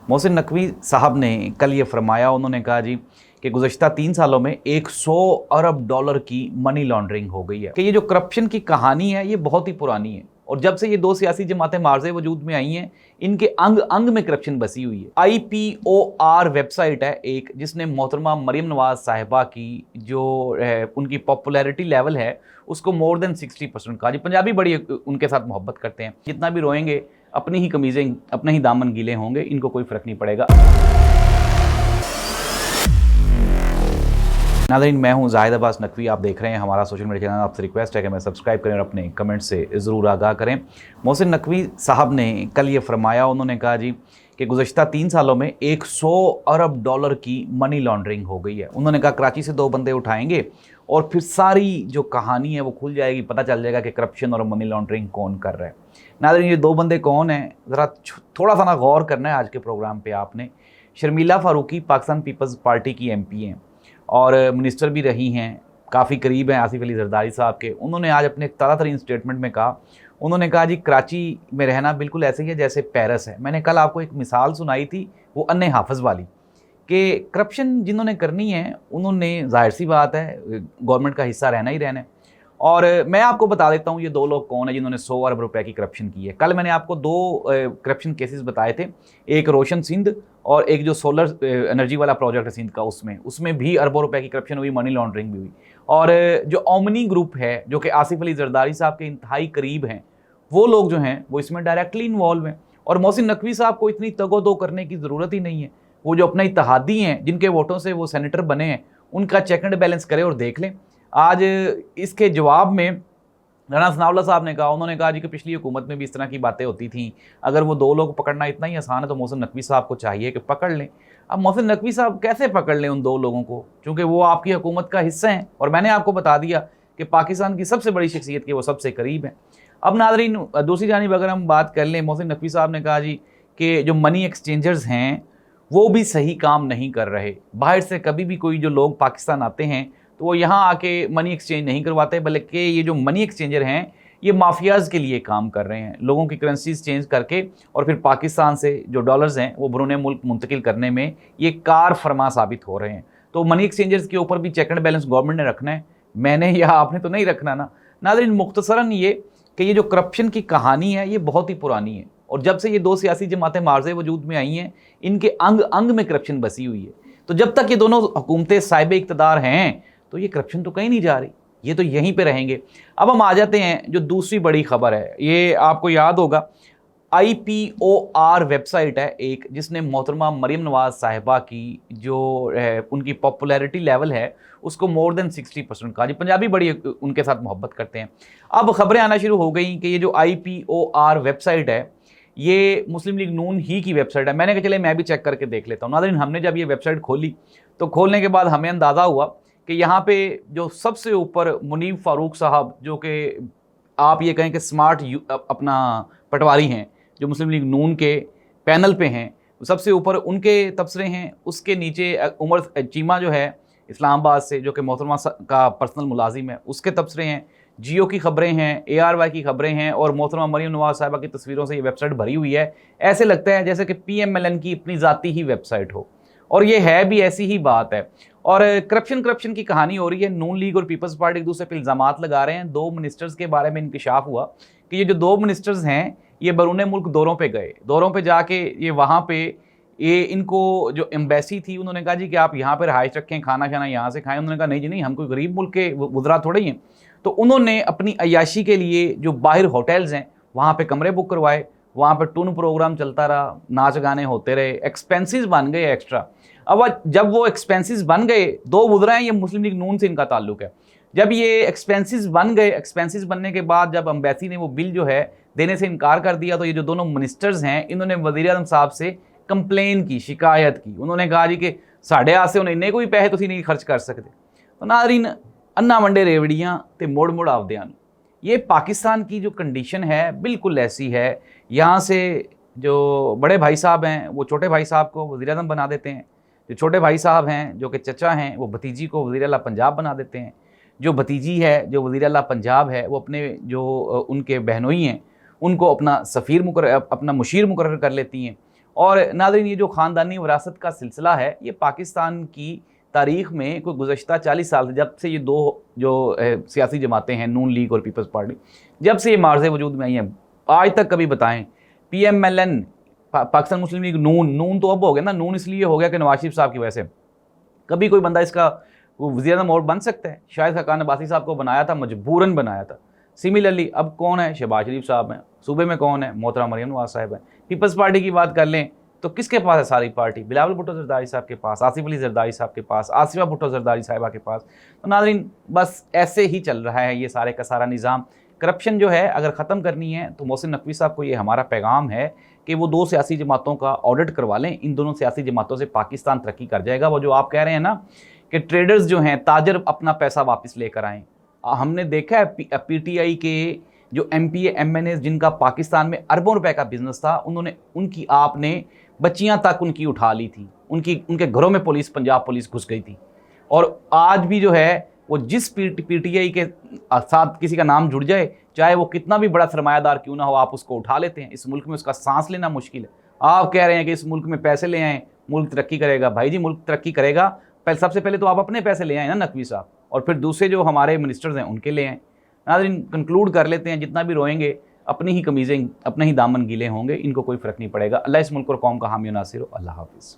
मोहसिन नकवी साहब ने कल ये फरमाया, उन्होंने कहा जी कि गुज़श्ता 3 सालों में 100 अरब डॉलर की मनी लॉन्ड्रिंग हो गई है। कि ये जो करप्शन की कहानी है ये बहुत ही पुरानी है और जब से ये दो सियासी जमातें मार्ज़े वजूद में आई हैं, इनके अंग अंग में करप्शन बसी हुई है। IPOR वेबसाइट है एक, जिसने मोहतरमा मरियम नवाज़ साहिबा की जो उनकी पॉपुलैरिटी लेवल है उसको मोर देन 60% कहा जी। पंजाबी बड़ी उनके साथ मोहब्बत करते हैं, जितना भी रोएंगे अपनी ही कमीज़ें अपने ही दामन गीले होंगे, इनको कोई फ़र्क नहीं पड़ेगा। नाज़रीन, मैं हूं जाहिद अब्बास नकवी, आप देख रहे हैं हमारा सोशल मीडिया चैनल। आपसे रिक्वेस्ट है कि मैं सब्सक्राइब करें और अपने कमेंट से ज़रूर आगाह करें। मोहसिन नकवी साहब ने कल ये फरमाया, उन्होंने कहा जी कि गुज़श्ता 3 सालों में 100 अरब डॉलर की मनी लॉन्ड्रिंग हो गई है। उन्होंने कहा कराची से 2 बंदे उठाएंगे और फिर सारी जो कहानी है वो खुल जाएगी, पता चल जाएगा कि करप्शन और मनी लॉन्ड्रिंग कौन कर रहा है। नाज़रीन, ये 2 बंदे कौन हैं, ज़रा थोड़ा सा ना गौर करना है आज के प्रोग्राम पर आपने। शर्मिला फ़ारूकी पाकिस्तान पीपल्स पार्टी की MP हैं और मिनिस्टर भी रही हैं, काफ़ी करीब हैं आसिफ अली जरदारी साहब के। उन्होंने आज अपने ताज़ा तरीन स्टेटमेंट में कहा, उन्होंने कहा जी कराची में रहना बिल्कुल ऐसे ही है जैसे पेरिस है। मैंने कल आपको एक मिसाल सुनाई थी वो अन्ने हाफिज़ वाली, कि करप्शन जिन्होंने करनी है उन्होंने जाहिर सी बात है गवर्नमेंट का हिस्सा रहना ही रहना है। और मैं आपको बता देता हूँ ये 2 लोग कौन है जिन्होंने 100 अरब रुपए की करप्शन की है। कल मैंने आपको 2 करप्शन केसेस बताए थे, एक रोशन सिंध और एक जो सोलर एनर्जी वाला प्रोजेक्ट है सिंध का, उसमें भी अरबों रुपए की करप्शन हुई, मनी लॉन्ड्रिंग भी हुई। और जो ओमनी ग्रुप है जो कि आसिफ अली जरदारी साहब के इंतहाई करीब हैं, वो लोग जो हैं वो इसमें डायरेक्टली इन्वॉल्व हैं। और मोहसिन नकवी साहब को इतनी तगोदो करने की ज़रूरत ही नहीं है। वो जो अपना इत्तेहादी हैं, जिनके वोटों से वो सेनेटर बने हैं, उनका चेक एंड बैलेंस करें और देख लें। आज इसके जवाब में राना सनाउल्लाह साहब ने कहा, उन्होंने कहा जी कि पिछली हुकूमत में भी इस तरह की बातें होती थी, अगर वो 2 लोग पकड़ना इतना ही आसान है तो मोहसिन नकवी साहब को चाहिए कि पकड़ लें। अब मोहसिन नकवी साहब कैसे पकड़ लें उन 2 लोगों को, क्योंकि वो आपकी हुकूमत का हिस्सा हैं और मैंने आपको बता दिया कि पाकिस्तान की सबसे बड़ी शख्सियत के वो सबसे करीब हैं। अब नाज़रीन, दूसरी जानिब अगर हम बात कर लें, मोहसिन नकवी साहब ने कहा जी कि जो मनी एक्सचेंजर्स हैं वो भी सही काम नहीं कर रहे। बाहर से कभी भी कोई जो लोग पाकिस्तान आते हैं तो वो यहाँ आके मनी एक्सचेंज नहीं करवाते, बल्कि ये जो मनी एक्सचेंजर हैं ये माफियाज़ के लिए काम कर रहे हैं, लोगों की करेंसीज चेंज करके और फिर पाकिस्तान से जो डॉलर्स हैं वो बरूने मुल्क मुंतकिल करने में ये कार फरमा साबित हो रहे हैं। तो मनी एक्सचेंजर्स के ऊपर भी चेक एंड बैलेंस गवर्नमेंट ने रखना है, मैंने या आपने तो नहीं रखना ना। नाज़रीन, मुख्तसरन ये कि ये जो करप्शन की कहानी है ये बहुत ही पुरानी है और जब से ये 2 सियासी जमातें मार्ज़े वजूद में आई हैं, इनके अंग अंग में करप्शन बसी हुई है। तो जब तक ये दोनों हुकूमतें साहिब इक़्तिदार हैं तो ये करप्शन तो कहीं नहीं जा रही, ये तो यहीं पे रहेंगे। अब हम आ जाते हैं जो दूसरी बड़ी खबर है, ये आपको याद होगा IPOR वेबसाइट है एक, जिसने मोहतरमा मरियम नवाज़ साहिबा की जो उनकी पॉपुलैरिटी लेवल है उसको मोर देन 60% कहा जी। पंजाबी बड़ी उनके साथ मोहब्बत करते हैं। अब खबरें आना शुरू हो गई कि ये जो IPOR वेबसाइट है ये मुस्लिम लीग नून ही की वेबसाइट है। मैंने कहा चले मैं भी चेक करके देख लेता हूँ। नाज़रीन, हमने जब ये वेबसाइट खोली तो खोलने के बाद हमें अंदाज़ा हुआ कि यहाँ पे जो सबसे ऊपर मुनीब फ़ारूक साहब, जो कि आप ये कहें कि स्मार्ट अपना पटवारी हैं, जो मुस्लिम लीग नून के पैनल पे हैं, सबसे ऊपर उनके तबसरे हैं। उसके नीचे उमर चीमा जो है इस्लामाबाद से, जो कि मोहतरमा का पर्सनल मुलाजिम है, उसके तबसरे हैं। जियो की खबरें हैं, ARY की खबरें हैं और मोहतरमा मरियम नवाज़ साहिबा की तस्वीरों से ये वेबसाइट भरी हुई है। ऐसे लगता है जैसे कि PMLN की अपनी ज़ाती ही वेबसाइट हो, और ये है भी ऐसी ही बात है। और करप्शन की कहानी हो रही है। नून लीग और पीपल्स पार्टी एक दूसरे पर इल्ज़ामात लगा रहे हैं। 2 मिनिस्टर्स के बारे में इंकशाफ हुआ कि ये जो 2 मिनिस्टर्स हैं ये बरूने मुल्क दौरों पे गए, दौरों पे जाके ये वहाँ पे ये इनको जो एम्बेसी थी उन्होंने कहा जी कि आप यहाँ पर रहाइश रखें, खाना खाना यहाँ से खाएं। उन्होंने कहा नहीं जी नहीं, हम कोई गरीब मुल्क के वज़रा थोड़े ही हैं। तो उन्होंने अपनी अय्याशी के लिए जो बाहर होटल्स हैं वहाँ पे कमरे बुक करवाए, वहाँ पे टून प्रोग्राम चलता रहा, नाच गाने होते रहे, एक्सपेंसेस बन गए एक्स्ट्रा। अब जब वो एक्सपेंसेस बन गए, 2 वज़रा हैं, ये मुस्लिम लीग नून से इनका ताल्लुक है। जब ये एक्सपेंसेस बन गए, एक्सपेंसेस बनने के बाद जब एम्बेसी ने वो बिल जो है देने से इनकार कर दिया, तो ये जो दोनों मिनिस्टर्स हैं इन्होंने वज़ीर आज़म साहब से कंप्लेन की, शिकायत की। उन्होंने कहा जी कि साढ़े आसे उन्हें इन्ने कोई पैसे तुसीं नहीं खर्च कर सकते। तो नाज़रीन, अन्ना वंडे रेवड़ियाँ ते मोड़ मोड़ आवदियां, ये पाकिस्तान की जो कंडीशन है बिल्कुल ऐसी है। यहाँ से जो बड़े भाई साहब हैं वो छोटे भाई साहब को वज़ीर आज़म बना देते हैं, जो छोटे भाई साहब हैं जो कि चचा हैं वो भतीजी को वज़ीर आला पंजाब बना देते हैं, जो भतीजी है जो वज़ीर आला पंजाब है वो अपने जो उनके बहनोई हैं उनको अपना सफ़ीर अपना मुशीर मुकर्रर कर लेती हैं। और नाज़रीन, ये जो ख़ानदानी विरासत का सिलसिला है, ये पाकिस्तान की तारीख़ में कोई गुज़श्ता 40 साल से, जब से ये दो जो सियासी जमातें हैं, नून लीग और पीपल्स पार्टी, जब से ये मार्ज़े वजूद में आई हैं, आज तक कभी बताएं PMLN, पाकिस्तान मुस्लिम लीग, नून तो अब हो गया ना, नून इसलिए हो गया कि नवाज शरीफ साहब की वजह से, कभी कोई बंदा इसका वज़ीर-ए-आज़म और बन सकता है? शायद खाकान अब्बासी साहब को बनाया था, मजबूरन बनाया था। सिमिलरली अब कौन है? शहबाज शरीफ साहब हैं। सूबे में कौन है? मोहतरम मरियम नवाज साहब हैं। पीपल्स पार्टी की बात कर लें तो किसके पास है सारी पार्टी? बिलावल भुट्टो जरदारी साहब के पास, आसिफ अली जरदारी साहब के पास, आसिफा भुट्टो जरदारी साहिबा के पास। तो नाज़रीन, बस ऐसे ही चल रहा है ये सारे का सारा निज़ाम। करप्शन जो है अगर ख़त्म करनी है तो मोहसिन नकवी साहब को ये हमारा पैगाम है कि वो दो सियासी जमातों का ऑडिट करवा लें। इन दोनों सियासी जमातों से पाकिस्तान तरक्की कर जाएगा। वो जो आप कह रहे हैं ना कि ट्रेडर्स जो हैं, ताजर अपना पैसा वापस लेकर आएँ, हमने देखा है PTI के जो MPA MNAs जिनका पाकिस्तान में अरबों रुपए का बिजनेस था, उनकी आपने बच्चियां तक उनकी उठा ली थी, उनके घरों में पुलिस, पंजाब पुलिस घुस गई थी। और आज भी जो है वो जिस PTI के साथ किसी का नाम जुड़ जाए, चाहे वो कितना भी बड़ा सरमायादार क्यों ना हो, आप उसको उठा लेते हैं। इस मुल्क में उसका सांस लेना मुश्किल है। आप कह रहे हैं कि इस मुल्क में पैसे ले आएँ, मुल्क तरक्की करेगा। भाई जी, मुल्क तरक्की करेगा, सबसे पहले तो आप अपने पैसे ले आए ना नकवी साहब, और फिर दूसरे जो हमारे मिनिस्टर्स हैं उनके ले आए। नाज़रीन, कंक्लूड कर लेते हैं, जितना भी रोएंगे अपनी ही कमीज़ें, अपने ही दामन गीले होंगे, इनको कोई फ़र्क नहीं पड़ेगा। अल्लाह इस मुल्क और कौम का हामी नासिर हो। अल्लाह हाफ़िज़।